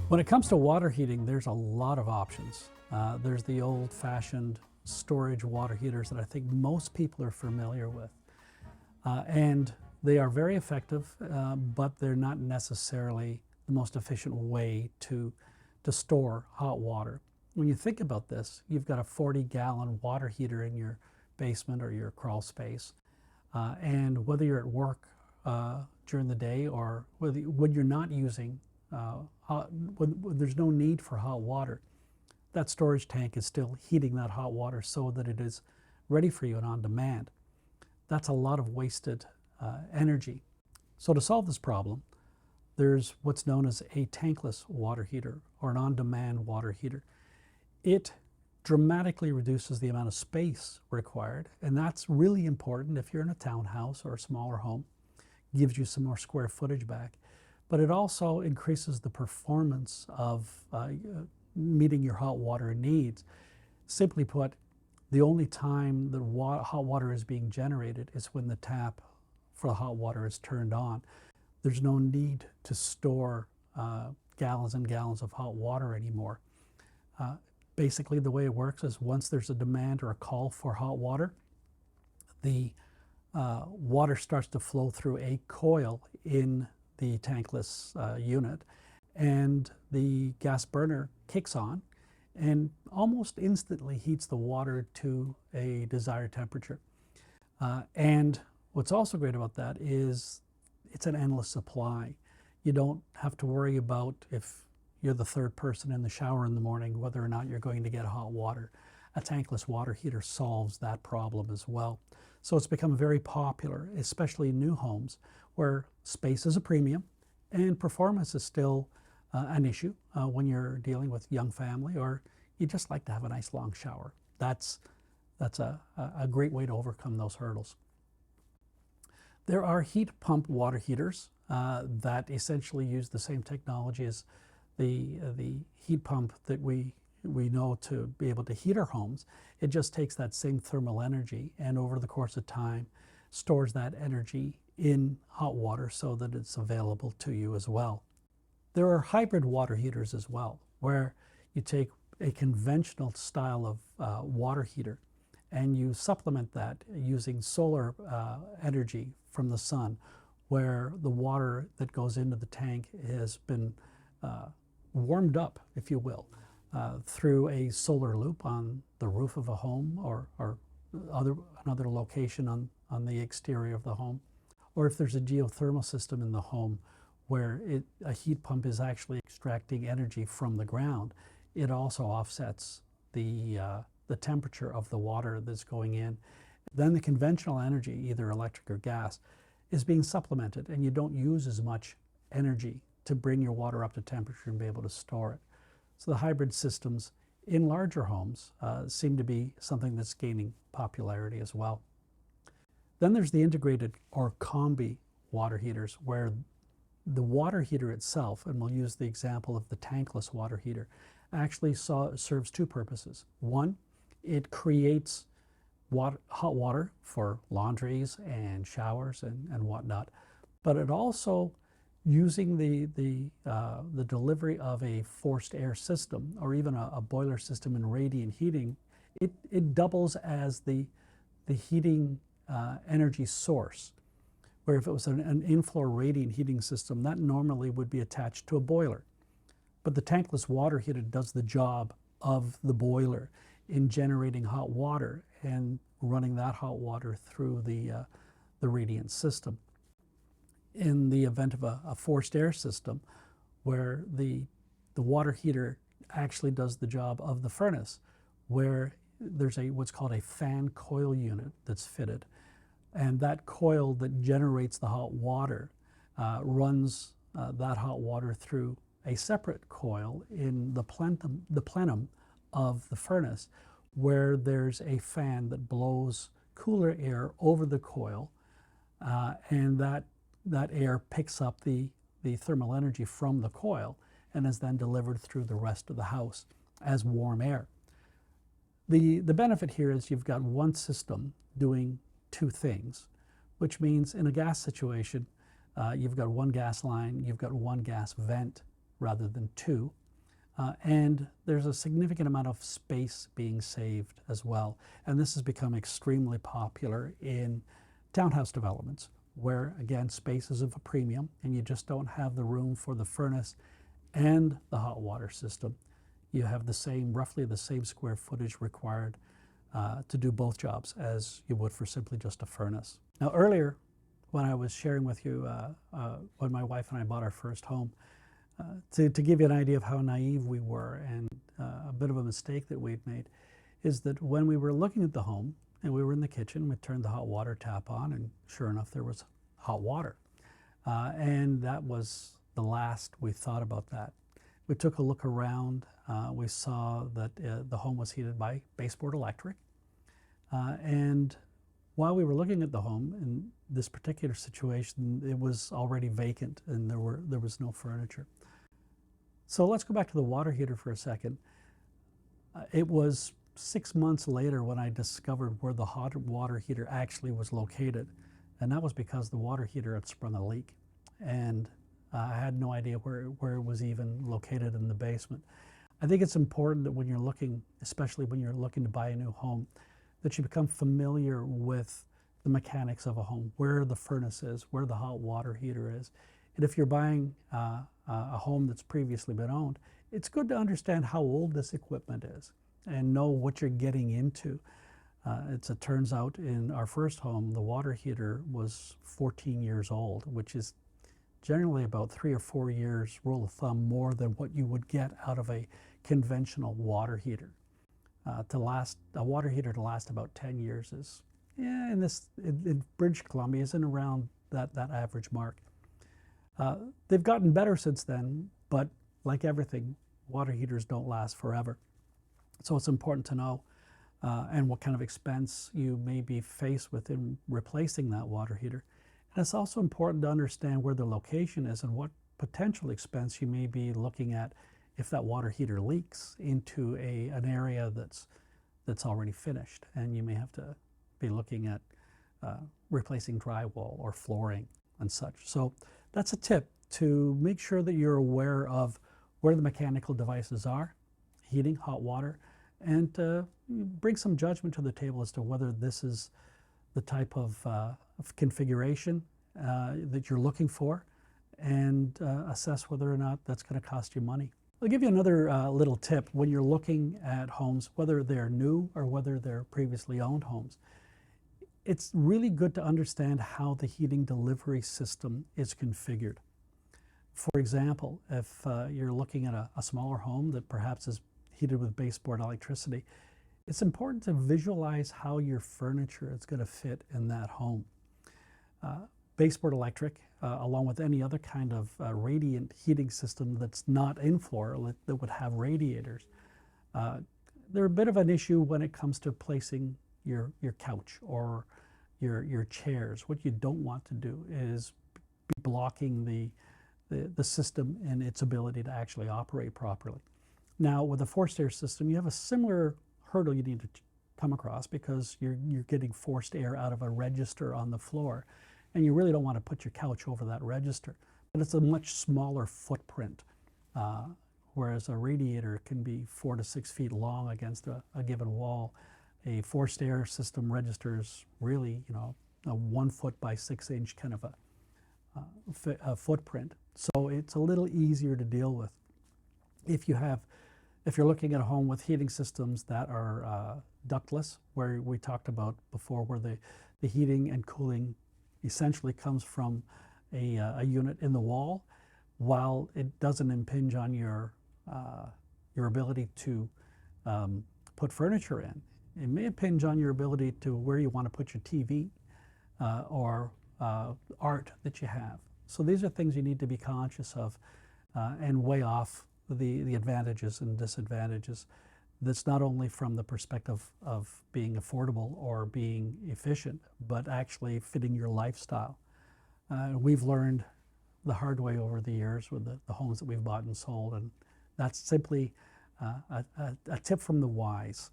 When it comes to water heating, there's a lot of options. There's the old-fashioned storage water heaters that I think most people are familiar with. And they are very effective, but they're not necessarily the most efficient way to store hot water. When you think about this, you've got a 40-gallon water heater in your basement or your crawl space. And whether you're at work during the day or when you're not using when there's no need for hot water, that storage tank is still heating that hot water so that it is ready for you and on demand. That's a lot of wasted energy. So to solve this problem, there's what's known as a tankless water heater or an on-demand water heater. It dramatically reduces the amount of space required, and that's really important if you're in a townhouse or a smaller home. Gives you some more square footage back. But it also increases the performance of meeting your hot water needs. Simply put, the only time the hot water is being generated is when the tap for the hot water is turned on. There's no need to store gallons and gallons of hot water anymore. Basically, the way it works is once there's a demand or a call for hot water, the water starts to flow through a coil in the tankless unit, and the gas burner kicks on and almost instantly heats the water to a desired temperature. And what's also great about that is it's an endless supply. You don't have to worry about, if you're the third person in the shower in the morning, whether or not you're going to get hot water. A tankless water heater solves that problem as well. So it's become very popular, especially in new homes where space is a premium and performance is still an issue when you're dealing with young family or you just like to have a nice long shower. That's a great way to overcome those hurdles. There are heat pump water heaters that essentially use the same technology as the heat pump that we know to be able to heat our homes. It just takes that same thermal energy and over the course of time stores that energy in hot water so that it's available to you as well. There are hybrid water heaters as well, where you take a conventional style of water heater and you supplement that using solar energy from the sun, where the water that goes into the tank has been warmed up, if you will, through a solar loop on the roof of a home or another location on the exterior of the home. Or if there's a geothermal system in the home where a heat pump is actually extracting energy from the ground, it also offsets the temperature of the water that's going in. Then the conventional energy, either electric or gas, is being supplemented and you don't use as much energy to bring your water up to temperature and be able to store it. So the hybrid systems in larger homes seem to be something that's gaining popularity as well. Then there's the integrated or combi water heaters, where the water heater itself, and we'll use the example of the tankless water heater, actually serves two purposes. One, it creates hot water for laundries and showers and whatnot, but it also, using the delivery of a forced air system or even a boiler system in radiant heating, it doubles as the heating energy source, where if it was an in-floor radiant heating system, that normally would be attached to a boiler. But the tankless water heater does the job of the boiler in generating hot water and running that hot water through the radiant system. In the event of a forced air system, where the water heater actually does the job of the furnace, where there's what's called a fan coil unit that's fitted. And that coil that generates the hot water runs that hot water through a separate coil in the plenum of the furnace, where there's a fan that blows cooler air over the coil, and that air picks up the thermal energy from the coil and is then delivered through the rest of the house as warm air. The benefit here is you've got one system doing two things, which means in a gas situation, you've got one gas line, you've got one gas vent rather than 2. And there's a significant amount of space being saved as well. And this has become extremely popular in townhouse developments, where again, space is of a premium and you just don't have the room for the furnace and the hot water system. You have the same, roughly the same square footage required to do both jobs as you would for simply just a furnace. Now earlier, when I was sharing with you when my wife and I bought our first home, to give you an idea of how naive we were and a bit of a mistake that we'd made, is that when we were looking at the home and we were in the kitchen, we turned the hot water tap on and sure enough there was hot water. And that was the last we thought about that. We took a look around, we saw that the home was heated by baseboard electric. And while we were looking at the home, in this particular situation, it was already vacant and there was no furniture. So let's go back to the water heater for a second. It was 6 months later when I discovered where the hot water heater actually was located. And that was because the water heater had sprung a leak. And I had no idea where it was even located in the basement. I think it's important that when you're looking, especially when you're looking to buy a new home, that you become familiar with the mechanics of a home, where the furnace is, where the hot water heater is. And if you're buying a home that's previously been owned, it's good to understand how old this equipment is and know what you're getting into. It turns out in our first home, the water heater was 14 years old, which is generally about 3 or 4 years, rule of thumb, more than what you would get out of a conventional water heater. A water heater to last about 10 years is, yeah, in British Columbia is in around that average mark. They've gotten better since then, but like everything, water heaters don't last forever. So it's important to know and what kind of expense you may be faced with in replacing that water heater. And it's also important to understand where the location is and what potential expense you may be looking at if that water heater leaks into an area that's already finished. And you may have to be looking at replacing drywall or flooring and such. So that's a tip, to make sure that you're aware of where the mechanical devices are, heating, hot water, and bring some judgment to the table as to whether this is the type of configuration that you're looking for, and assess whether or not that's going to cost you money. I'll give you another little tip when you're looking at homes, whether they're new or whether they're previously owned homes. It's really good to understand how the heating delivery system is configured. For example, if you're looking at a smaller home that perhaps is heated with baseboard electricity, it's important to visualize how your furniture is going to fit in that home. Baseboard electric, along with any other kind of radiant heating system that's not in-floor, that would have radiators, they're a bit of an issue when it comes to placing your couch or your chairs. What you don't want to do is be blocking the system and its ability to actually operate properly. Now, with a forced air system, you have a similar hurdle you need to come across, because you're getting forced air out of a register on the floor, and you really don't want to put your couch over that register. But it's a much smaller footprint, whereas a radiator can be 4 to 6 feet long against a given wall. A forced air system registers really, a 1 foot by 6 inch kind of a footprint. So it's a little easier to deal with. If you're looking at a home with heating systems that are ductless, where we talked about before, where the heating and cooling essentially comes from a unit in the wall, while it doesn't impinge on your ability to put furniture in. It may impinge on your ability to where you want to put your TV or art that you have. So these are things you need to be conscious of and weigh off the advantages and disadvantages. That's not only from the perspective of being affordable or being efficient, but actually fitting your lifestyle. We've learned the hard way over the years with the homes that we've bought and sold, and that's simply a tip from the wise.